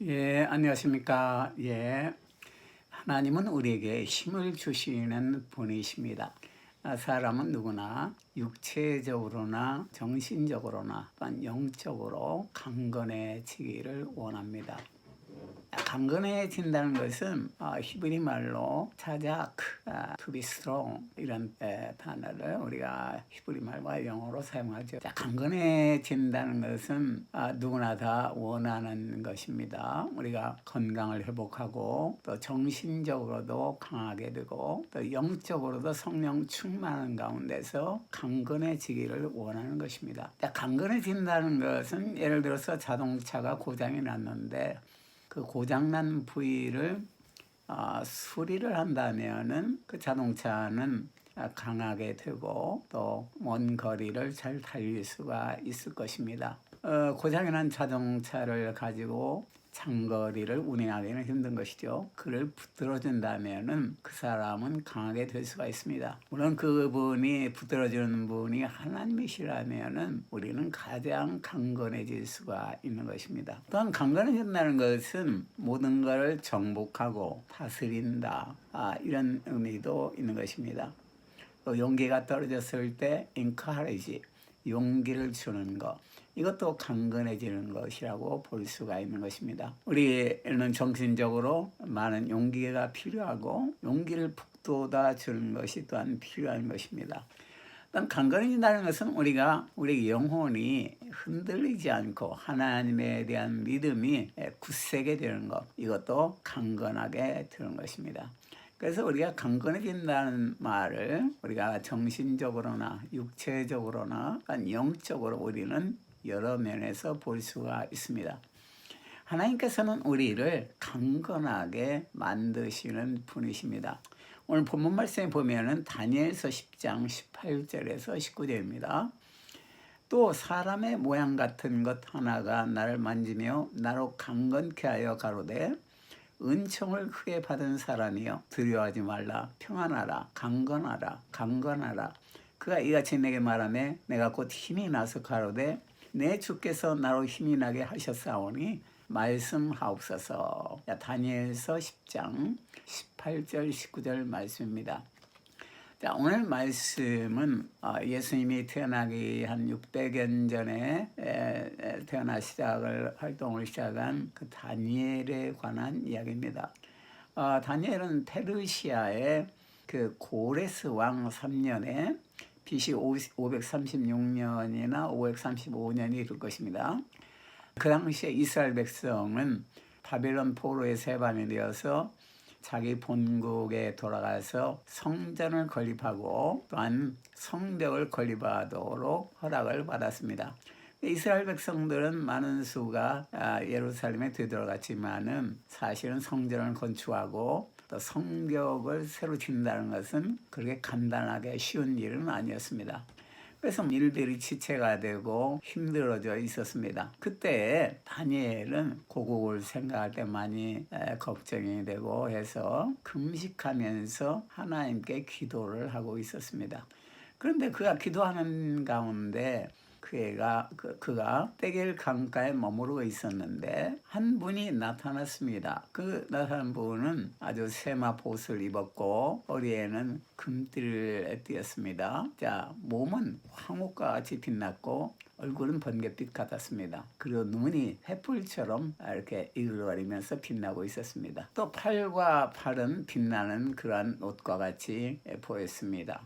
예, 안녕하십니까. 예, 하나님은 우리에게 힘을 주시는 분이십니다. 사람은 누구나 육체적으로나 정신적으로나 또한 영적으로 강건해지기를 원합니다. 강건해진다는 것은 히브리 말로 차작, to be strong 이런 단어를 우리가 히브리 말과 영어로 사용하죠. 강건해진다는 것은 누구나 다 원하는 것입니다. 우리가 건강을 회복하고 또 정신적으로도 강하게 되고 또 영적으로도 성령 충만한 가운데서 강건해지기를 원하는 것입니다. 강건해진다는 것은 예를 들어서 자동차가 고장이 났는데 그 고장난 부위를 수리를 한다면은 그 자동차는 강하게 되고 또 먼 거리를 잘 달릴 수가 있을 것입니다. 고장이 난 자동차를 가지고 장거리를 운행하기는 힘든 것이죠. 그를 붙들어준다면은 그 사람은 강하게 될 수가 있습니다. 물론 그분이 붙들어주는 분이 하나님이시라면은 우리는 가장 강건해질 수가 있는 것입니다. 또한 강건해진다는 것은 모든 것을 정복하고 다스린다, 이런 의미도 있는 것입니다. 또 용기가 떨어졌을 때 encourage, 용기를 주는 것, 이것도 강건해지는 것이라고 볼 수가 있는 것입니다. 우리는 정신적으로 많은 용기가 필요하고 용기를 북돋아 주는 것이 또한 필요한 것입니다. 강건해진다는 것은 우리 영혼이 흔들리지 않고 하나님에 대한 믿음이 굳세게 되는 것, 이것도 강건하게 되는 것입니다. 그래서 우리가 강건해진다는 말을 우리가 정신적으로나 육체적으로나 영적으로 우리는 여러 면에서 볼 수가 있습니다. 하나님께서는 우리를 강건하게 만드시는 분이십니다. 오늘 본문 말씀에 보면은 다니엘서 10장 18절에서 19절입니다. 또 사람의 모양 같은 것 하나가 나를 만지며 나로 강건케 하여 가로되 은총을 크게 받은 사람이여 두려워하지 말라 평안하라 강건하라 강건하라 그가 이같이 내게 말하매 내가 곧 힘이 나서 가로되 내 주께서 나로 힘이 나게 하셨사오니 말씀하옵소서. 다니엘서 10장 18절 19절 말씀입니다. 오늘 말씀은 예수님이 태어나기 한 600년 전에 활동을 시작한 그 다니엘에 관한 이야기입니다. 다니엘은 페르시아의 그 고레스 왕 3년에 BC 536년이나 535년이 될 것입니다. 그 당시에 이스라엘 백성은 바벨론 포로의 세반이 되어서 자기 본국에 돌아가서 성전을 건립하고 또한 성벽을 건립하도록 허락을 받았습니다. 이스라엘 백성들은 많은 수가 예루살렘에 되돌아갔지만은 사실은 성전을 건축하고 또 성벽을 새로 짓는다는 것은 그렇게 간단하게 쉬운 일은 아니었습니다. 그래서 일들이 지체가 되고 힘들어져 있었습니다. 그때 다니엘은 고국을 생각할 때 많이 걱정이 되고 해서 금식하면서 하나님께 기도를 하고 있었습니다. 그런데 그가 기도하는 가운데 그가 떼겔 강가에 머무르고 있었는데 한 분이 나타났습니다. 그 나타난 분은 아주 세마포 옷을 입었고 허리에는 금띠를 띠었습니다. 몸은 황옥과 같이 빛났고 얼굴은 번갯빛 같았습니다. 그리고 눈이 횃불처럼 이렇게 이글거리면서 빛나고 있었습니다. 또 팔과 팔은 빛나는 그러한 옷과 같이 보였습니다.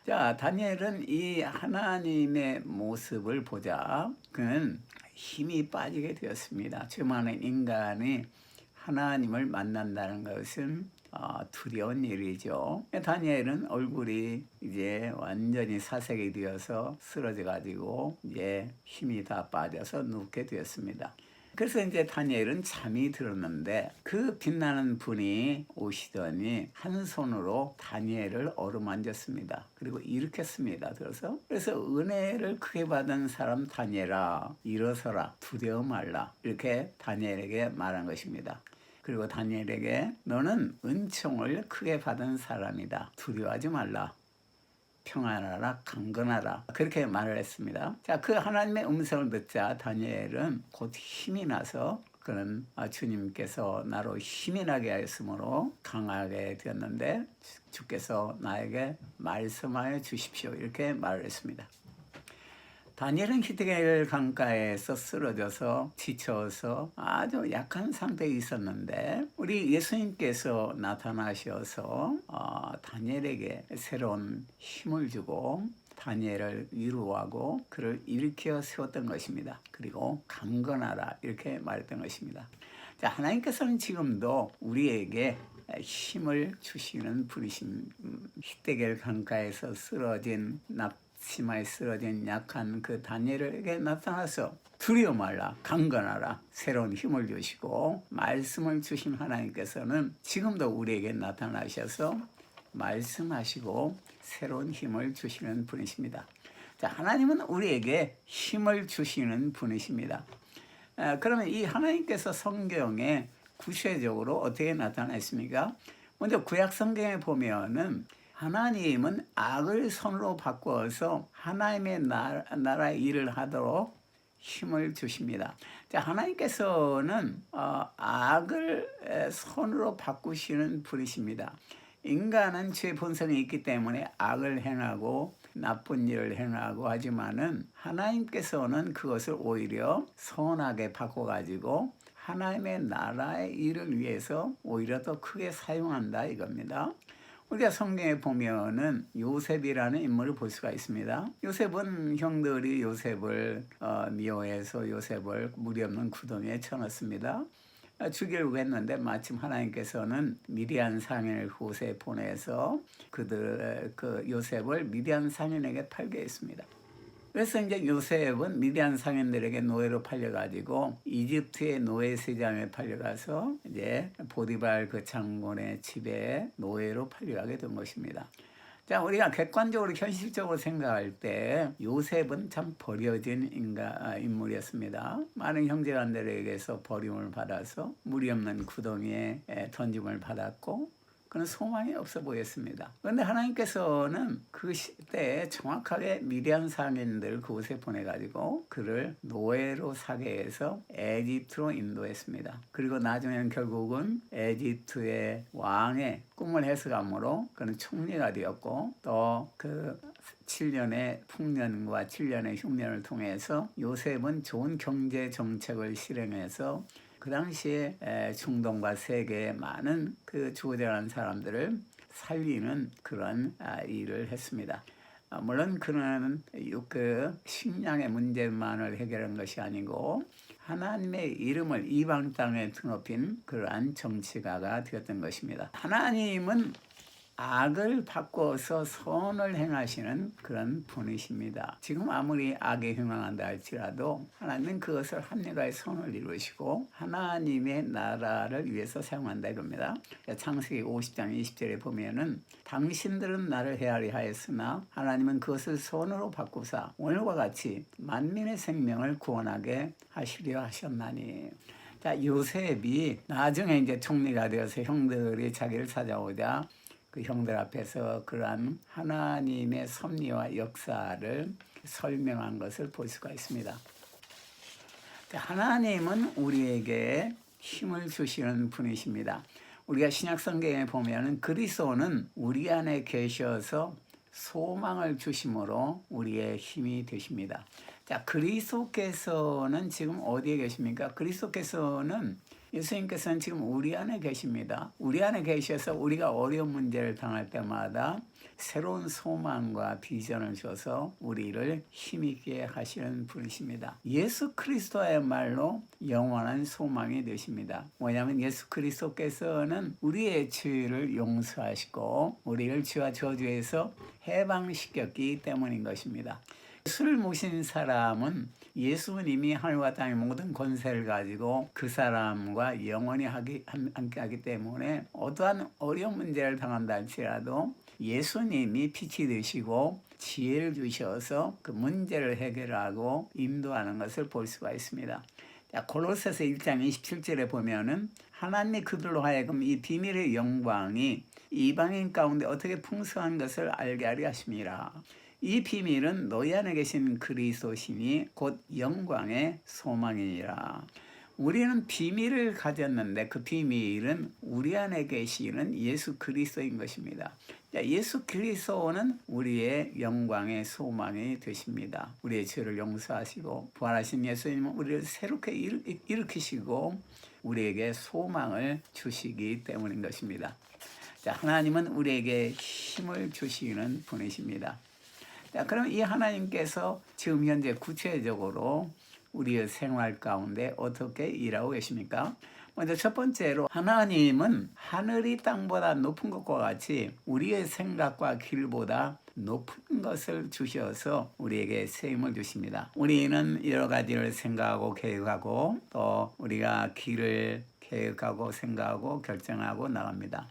다니엘은 이 하나님의 모습을 보자 그는 힘이 빠지게 되었습니다. 죄 많은 인간이 하나님을 만난다는 것은 두려운 일이죠. 다니엘은 얼굴이 이제 완전히 사색이 되어서 쓰러져 가지고 이제 힘이 다 빠져서 눕게 되었습니다. 그래서 이제 다니엘은 잠이 들었는데 그 빛나는 분이 오시더니 한 손으로 다니엘을 어루만졌습니다. 그리고 일으켰습니다. 그래서 은혜를 크게 받은 사람 다니엘아 일어서라 두려워 말라 이렇게 다니엘에게 말한 것입니다. 그리고 다니엘에게 너는 은총을 크게 받은 사람이다. 두려워하지 말라. 평안하라 강건하라 그렇게 말을 했습니다. 그 하나님의 음성을 듣자 다니엘은 곧 힘이 나서 그는 주님께서 나로 힘이 나게 하였으므로 강하게 되었는데 주께서 나에게 말씀하여 주십시오. 이렇게 말을 했습니다. 다니엘은 히드겔 강가에서 쓰러져서 지쳐서 아주 약한 상태에 있었는데 우리 예수님께서 나타나셔서 다니엘에게 새로운 힘을 주고 다니엘을 위로하고 그를 일으켜 세웠던 것입니다. 그리고 강건하라 이렇게 말했던 것입니다. 자, 하나님께서는 지금도 우리에게 힘을 주시는 분이신 히드겔 강가에서 쓰러진 치마에 쓰러진 약한 그 다니엘에게 나타나서 두려워 말라 강건하라 새로운 힘을 주시고 말씀을 주신 하나님께서는 지금도 우리에게 나타나셔서 말씀하시고 새로운 힘을 주시는 분이십니다. 자, 하나님은 우리에게 힘을 주시는 분이십니다. 그러면 이 하나님께서 성경에 구체적으로 어떻게 나타났습니까? 먼저 구약 성경에 보면은 하나님은 악을 선으로 바꾸어서 하나님의 나라 일을 하도록 힘을 주십니다. 자, 하나님께서는 악을 선으로 바꾸시는 분이십니다. 인간은 죄 본성이 있기 때문에 악을 행하고 나쁜 일을 행하고 하지만은 하나님께서는 그것을 오히려 선하게 바꿔가지고 하나님의 나라의 일을 위해서 오히려 더 크게 사용한다 이겁니다. 우리가 성경에 보면은 요셉이라는 인물을 볼 수가 있습니다. 요셉은 형들이 요셉을 미워해서 요셉을 무리 없는 구덩이에 쳐넣습니다. 죽이려고 했는데 마침 하나님께서는 미디안 상인을 그곳에 보내서 그 요셉을 미디안 상인에게 팔게 했습니다. 그래서 이제 요셉은 미디안 상인들에게 노예로 팔려가지고 이집트의 노예 시장에 팔려가서 이제 보디발 그 장군의 집에 노예로 팔려가게 된 것입니다. 자, 우리가 객관적으로 현실적으로 생각할 때 요셉은 참 버려진 인물이었습니다. 많은 형제간들에게서 버림을 받아서 무리 없는 구덩이에 던짐을 받았고 그는 소망이 없어 보였습니다. 그런데 하나님께서는 그 시대에 정확하게 미디안 상인들을 그곳에 보내가지고 그를 노예로 사게 해서 에집트로 인도했습니다. 그리고 나중에는 결국은 에집트의 왕의 꿈을 해석함으로 그는 총리가 되었고 또 그 7년의 풍년과 7년의 흉년을 통해서 요셉은 좋은 경제 정책을 실행해서 그 당시에 중동과 세계의 많은 그 주거되는 사람들을 살리는 그런 일을 했습니다. 물론 그는 그 식량의 문제만을 해결한 것이 아니고 하나님의 이름을 이방 땅에 드높인 그러한 정치가가 되었던 것입니다. 하나님은 악을 바꿔서 선을 행하시는 그런 분이십니다. 지금 아무리 악에 흉망한다 할지라도 하나님은 그것을 합리화의 선을 이루시고 하나님의 나라를 위해서 사용한다 이겁니다. 창세기 50장 20절에 보면은 당신들은 나를 헤아리 하였으나 하나님은 그것을 선으로 바꾸사 오늘과 같이 만민의 생명을 구원하게 하시려 하셨나니. 자, 요셉이 나중에 이제 총리가 되어서 형들이 자기를 찾아오자 그 형들 앞에서 그러한 하나님의 섭리와 역사를 설명한 것을 볼 수가 있습니다. 하나님은 우리에게 힘을 주시는 분이십니다. 우리가 신약성경에 보면은 그리스도는 우리 안에 계셔서 소망을 주심으로 우리의 힘이 되십니다. 자, 그리스도께서는 지금 어디에 계십니까? 그리스도께서는 예수님께서는 지금 우리 안에 계십니다. 우리 안에 계셔서 우리가 어려운 문제를 당할 때마다 새로운 소망과 비전을 줘서 우리를 힘있게 하시는 분이십니다. 예수 그리스도야말로 영원한 소망이 되십니다. 뭐냐면 예수 그리스도께서는 우리의 죄를 용서하시고 우리를 죄와 저주에서 해방시켰기 때문인 것입니다. 예수를 모신 사람은 예수님이 하늘과 땅의 모든 권세를 가지고 그 사람과 영원히 함께하기 때문에 어떠한 어려운 문제를 당한다 할지라도 예수님이 빛이 되시고 지혜를 주셔서 그 문제를 해결하고 인도하는 것을 볼 수가 있습니다. 골로새서 1장 27절에 보면은 하나님이 그들로 하여금 이 비밀의 영광이 이방인 가운데 어떻게 풍성한 것을 알게 하려 하심이라. 이 비밀은 너희 안에 계신 그리스도시니 곧 영광의 소망이니라. 우리는 비밀을 가졌는데 그 비밀은 우리 안에 계시는 예수 그리스도인 것입니다. 예수 그리스도는 우리의 영광의 소망이 되십니다. 우리의 죄를 용서하시고 부활하신 예수님은 우리를 새롭게 일으키시고 우리에게 소망을 주시기 때문인 것입니다. 자, 하나님은 우리에게 힘을 주시는 분이십니다. 자, 그럼 이 하나님께서 지금 현재 구체적으로 우리의 생활 가운데 어떻게 일하고 계십니까? 먼저 첫 번째로 하나님은 하늘이 땅보다 높은 것과 같이 우리의 생각과 길보다 높은 것을 주셔서 우리에게 새 힘을 주십니다. 우리는 여러 가지를 생각하고 계획하고 또 우리가 길을 계획하고 생각하고 결정하고 나갑니다.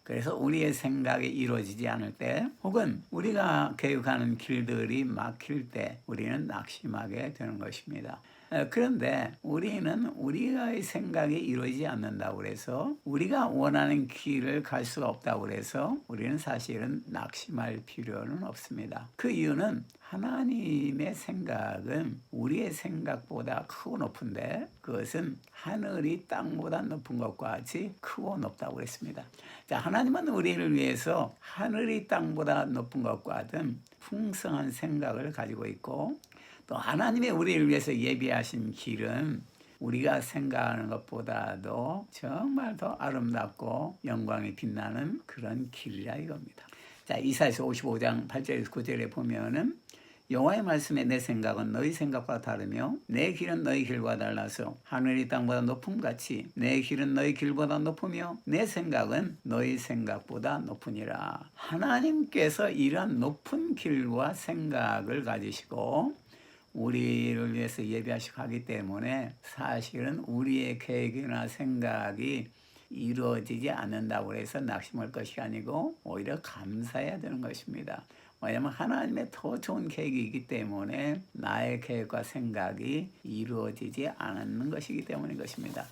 그래서 우리의 생각이 이루어지지 않을 때 혹은 우리가 계획하는 길들이 막힐 때 우리는 낙심하게 되는 것입니다. 그런데 우리는 우리의 생각이 이루어지지 않는다고 해서 우리가 원하는 길을 갈 수가 없다고 해서 우리는 사실은 낙심할 필요는 없습니다. 그 이유는 하나님의 생각은 우리의 생각보다 크고 높은데 그것은 하늘이 땅보다 높은 것과 같이 크고 높다고 그랬습니다. 자, 하나님은 우리를 위해서 하늘이 땅보다 높은 것과 같은 풍성한 생각을 가지고 있고 또 하나님의 우리를 위해서 예비하신 길은 우리가 생각하는 것보다도 정말 더 아름답고 영광이 빛나는 그런 길이라 이겁니다. 자, 이사야서 55장 8절에서 9절에 보면은 여호와의 말씀에 내 생각은 너희 생각과 다르며 내 길은 너희 길과 달라서 하늘이 땅보다 높음 같이 내 길은 너희 길보다 높으며 내 생각은 너희 생각보다 높으니라. 하나님께서 이러한 높은 길과 생각을 가지시고 우리를 위해서 예비하시고 하기 때문에 사실은 우리의 계획이나 생각이 이루어지지 않는다고 해서 낙심할 것이 아니고 오히려 감사해야 되는 것입니다. 왜냐하면 하나님의 더 좋은 계획이기 때문에 나의 계획과 생각이 이루어지지 않는 것이기 때문인 것입니다.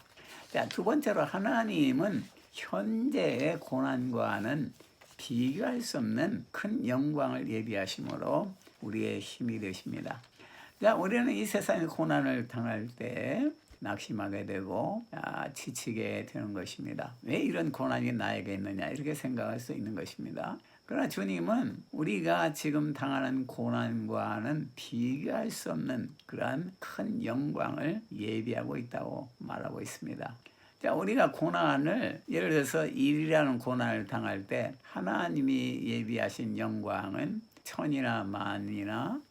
자, 두 번째로 하나님은 현재의 고난과는 비교할 수 없는 큰 영광을 예비하심으로 우리의 힘이 되십니다. 자, 우리는 이 세상의 고난을 당할 때 낙심하게 되고 지치게 되는 것입니다. 왜 이런 고난이 나에게 있느냐 이렇게 생각할 수 있는 것입니다. 그러나 주님은 우리가 지금 당하는 고난과는 비교할 수 없는 그러한 큰 영광을 예비하고 있다고 말하고 있습니다. 자, 우리가 고난을 예를 들어서 일이라는 고난을 당할 때 하나님이 예비하신 영광은 천이나 만이나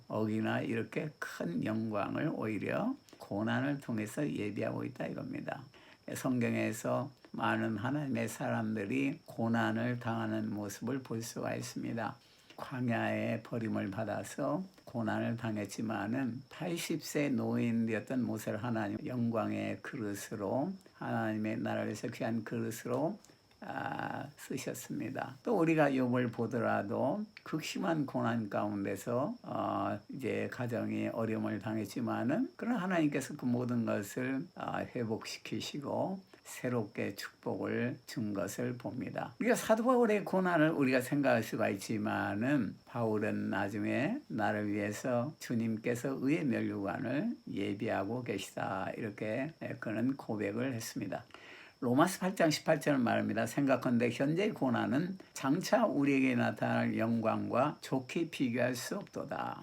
억이나 이렇게 큰 영광을 오히려 고난을 통해서 예비하고 있다 이겁니다. 성경에서 많은 하나님의 사람들이 고난을 당하는 모습을 볼 수가 있습니다. 광야에 버림을 받아서 고난을 당했지만은 80세 노인이었던 모세를 하나님 영광의 그릇으로 하나님의 나라를 위해서 귀한 그릇으로 쓰셨습니다. 또 우리가 욥을 보더라도 극심한 고난 가운데서 이제 가정이 어려움을 당했지만은 그러나 하나님께서 그 모든 것을 회복시키시고 새롭게 축복을 준 것을 봅니다. 우리가 사도 바울의 고난을 우리가 생각할 수가 있지만은 바울은 나중에 나를 위해서 주님께서 의의 면류관을 예비하고 계시다 이렇게 그는 고백을 했습니다. 로마서 8장 18절은 말합니다. 생각컨대 현재의 고난은 장차 우리에게 나타날 영광과 좋게 비교할 수 없도다.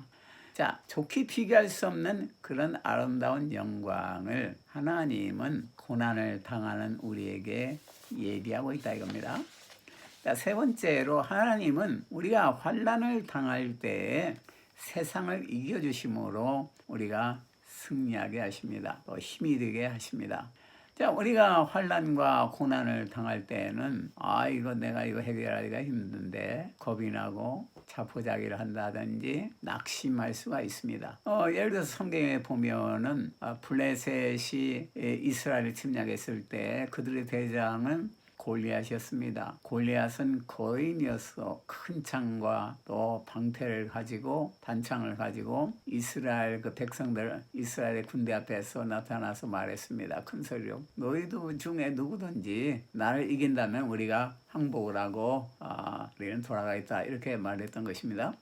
자, 좋게 비교할 수 없는 그런 아름다운 영광을 하나님은 고난을 당하는 우리에게 예비하고 있다 이겁니다. 자, 세 번째로 하나님은 우리가 환난을 당할 때에 세상을 이겨주심으로 우리가 승리하게 하십니다. 또 힘이 되게 하십니다. 자, 우리가 환난과 고난을 당할 때는 이거 내가 이거 해결하기가 힘든데 겁이 나고 자포자기를 한다든지 낙심할 수가 있습니다. 예를 들어서 성경에 보면은 블레셋이 이스라엘을 침략했을 때 그들의 대장은 골리앗이었습니다. 골리앗은 거인이어서 큰 창과 또 방패를 가지고 단창을 가지고 이스라엘 그 백성들 이스라엘의 군대 앞에서 나타나서 말했습니다. 큰 소리로 너희들 중에 누구든지 나를 이긴다면 우리가 항복을 하고 우리는 돌아가겠다 이렇게 말했던 것입니다.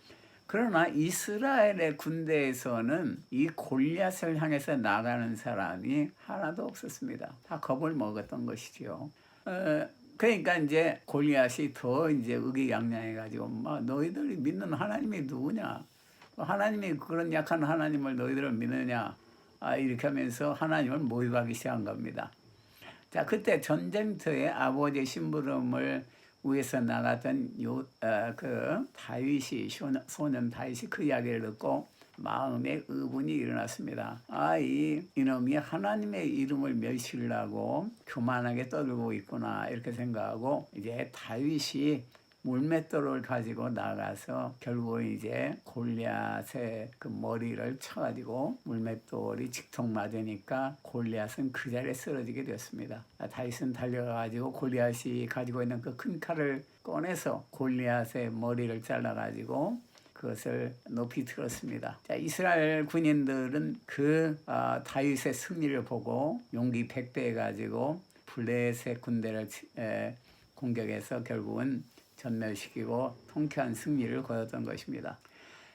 그러나 이스라엘의 군대에서는 이 골리앗을 향해서 나가는 사람이 하나도 없었습니다. 다 겁을 먹었던 것이죠. 그러니까 이제 골리앗이 더 이제 의기양양해가지고 막 너희들이 믿는 하나님이 누구냐? 하나님이 그런 약한 하나님을 너희들을 믿느냐? 이렇게 하면서 하나님을 모욕하기 시작한 겁니다. 자, 그때 전쟁터에 아버지의 심부름을 위해서 나갔던 그 다윗이 소년 다윗이 그 이야기를 듣고 마음에 의분이 일어났습니다. 이놈이 하나님의 이름을 멸시하려고 교만하게 떠들고 있구나 이렇게 생각하고 이제 다윗이 물맷돌을 가지고 나가서 결국은 이제 골리앗의 그 머리를 쳐가지고 물맷돌이 직통 맞으니까 골리앗은 그 자리에 쓰러지게 되었습니다. 다윗은 달려가지고 골리앗이 가지고 있는 그 큰 칼을 꺼내서 골리앗의 머리를 잘라가지고 그것을 높이 들었습니다. 자, 이스라엘 군인들은 그 다윗의 승리를 보고 용기 백배해 가지고 블레셋 군대를 공격해서 결국은 전멸시키고 통쾌한 승리를 거뒀던 것입니다.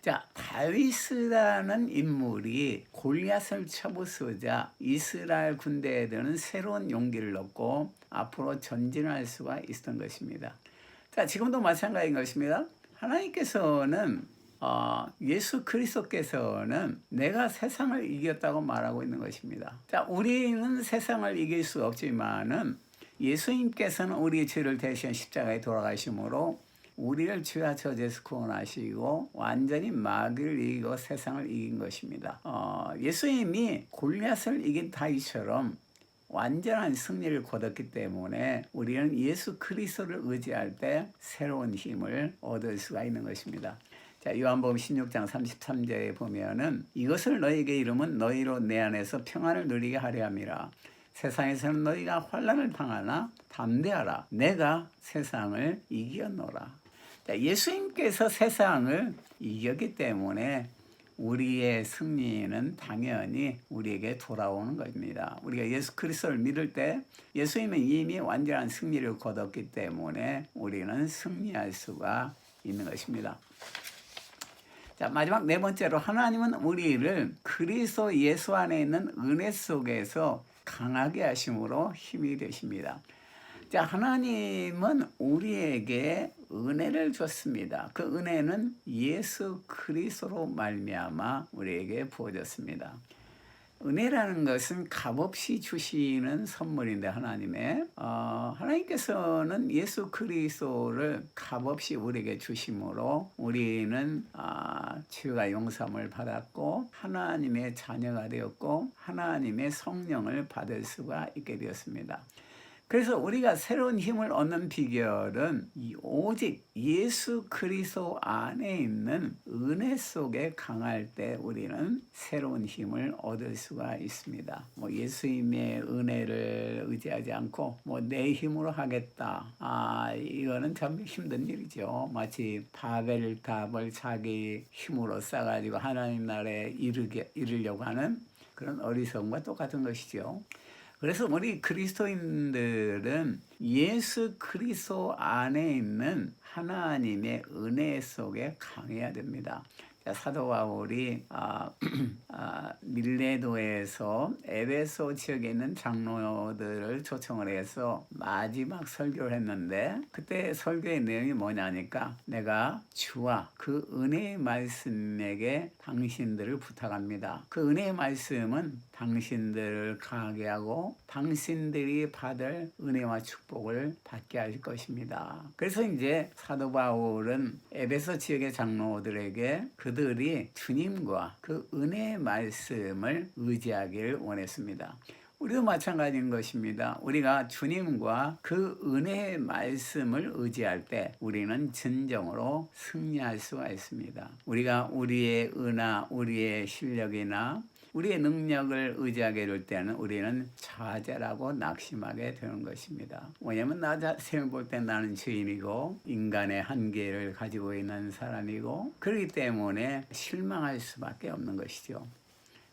자, 다윗이라는 인물이 골리앗을 쳐부수자 이스라엘 군대에는 새로운 용기를 얻고 앞으로 전진할 수가 있었던 것입니다. 자, 지금도 마찬가지인 것입니다. 하나님께서는 예수 그리스도께서는 내가 세상을 이겼다고 말하고 있는 것입니다. 자, 우리는 세상을 이길 수 없지만은 예수님께서는 우리의 죄를 대신 십자가에 돌아가심으로 우리를 죄와 저주에서 구원하시고 완전히 마귀를 이기고 세상을 이긴 것입니다. 예수님이 골리앗을 이긴 다윗처럼 완전한 승리를 거뒀기 때문에 우리는 예수 그리스도를 의지할 때 새로운 힘을 얻을 수가 있는 것입니다. 자, 요한복음 16장 33절에 보면은 이것을 너희에게 이름은 너희로 내 안에서 평안을 누리게 하려 함이라. 세상에서는 너희가 환난을 당하나 담대하라. 내가 세상을 이겼노라. 자, 예수님께서 세상을 이겼기 때문에 우리의 승리는 당연히 우리에게 돌아오는 겁니다. 우리가 예수 그리스도를 믿을 때 예수님은 이미 완전한 승리를 거뒀기 때문에 우리는 승리할 수가 있는 것입니다. 자, 마지막 네 번째로 하나님은 우리를 그리스도 예수 안에 있는 은혜 속에서 강하게 하심으로 힘이 되십니다. 자, 하나님은 우리에게 은혜를 줬습니다. 그 은혜는 예수 그리스도로 말미암아 우리에게 부어졌습니다. 은혜라는 것은 값없이 주시는 선물인데 하나님께서는 예수 그리스도를 값없이 우리에게 주심으로 우리는 죄가 용서함을 받았고 하나님의 자녀가 되었고 하나님의 성령을 받을 수가 있게 되었습니다. 그래서 우리가 새로운 힘을 얻는 비결은 오직 예수 그리스도 안에 있는 은혜 속에 강할 때 우리는 새로운 힘을 얻을 수가 있습니다. 예수님의 은혜를 의지하지 않고 내 힘으로 하겠다. 이거는 참 힘든 일이죠. 마치 바벨탑을 자기 힘으로 쌓아가지고 하나님 나라에 이르려고 하는 그런 어리석음과 똑같은 것이죠. 그래서 우리 그리스도인들은 예수 그리스도 안에 있는 하나님의 은혜 속에 강해야 됩니다. 사도 바울이 밀레도에서 에베소 지역에 있는 장로들을 초청을 해서 마지막 설교를 했는데 그때 설교의 내용이 뭐냐니까 내가 주와 그 은혜의 말씀에게 당신들을 부탁합니다. 그 은혜의 말씀은 당신들을 강하게 하고 당신들이 받을 은혜와 축복을 받게 할 것입니다. 그래서 이제 사도 바울은 에베소 지역의 장로들에게 그들이 주님과 그 은혜의 말씀을 의지하기를 원했습니다. 우리도 마찬가지인 것입니다. 우리가 주님과 그 은혜의 말씀을 의지할 때 우리는 진정으로 승리할 수가 있습니다. 우리가 우리의 은하, 우리의 실력이나 우리의 능력을 의지하게 될 때는 우리는 좌절하고 낙심하게 되는 것입니다. 왜냐하면 나 자신을 볼 때 나는 죄인이고 인간의 한계를 가지고 있는 사람이고 그렇기 때문에 실망할 수밖에 없는 것이죠.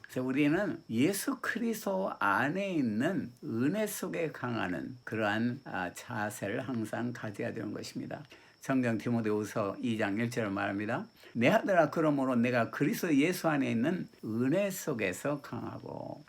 그래서 우리는 예수 그리스도 안에 있는 은혜 속에 강하는 그러한 자세를 항상 가져야 되는 것입니다. 성경 디모데후서 2장 1절을 말합니다. 내 아들아 그러므로 내가 그리스도 예수 안에 있는 은혜 속에서 강하고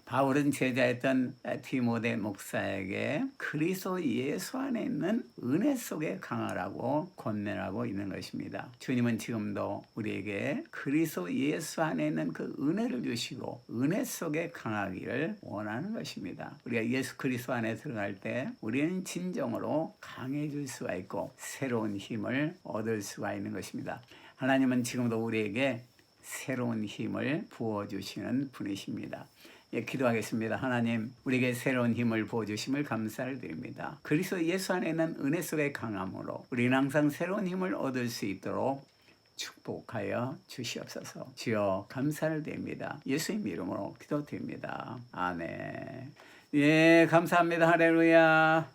바울은 제자였던 디모데 목사에게 그리스도 예수 안에 있는 은혜 속에 강하라고 권면하고 있는 것입니다. 주님은 지금도 우리에게 그리스도 예수 안에 있는 그 은혜를 주시고 은혜 속에 강하기를 원하는 것입니다. 우리가 예수 그리스도 안에 들어갈 때 우리는 진정으로 강해질 수가 있고 새로운 힘을 얻을 수가 있는 것입니다. 하나님은 지금도 우리에게 새로운 힘을 부어주시는 분이십니다. 예, 기도하겠습니다. 하나님, 우리에게 새로운 힘을 부어주심을 감사를 드립니다. 그리스도 예수 안에 있는 은혜 속의 강함으로 우리는 항상 새로운 힘을 얻을 수 있도록 축복하여 주시옵소서. 주여 감사를 드립니다. 예수님 이름으로 기도드립니다. 아멘. 예, 감사합니다. 할렐루야.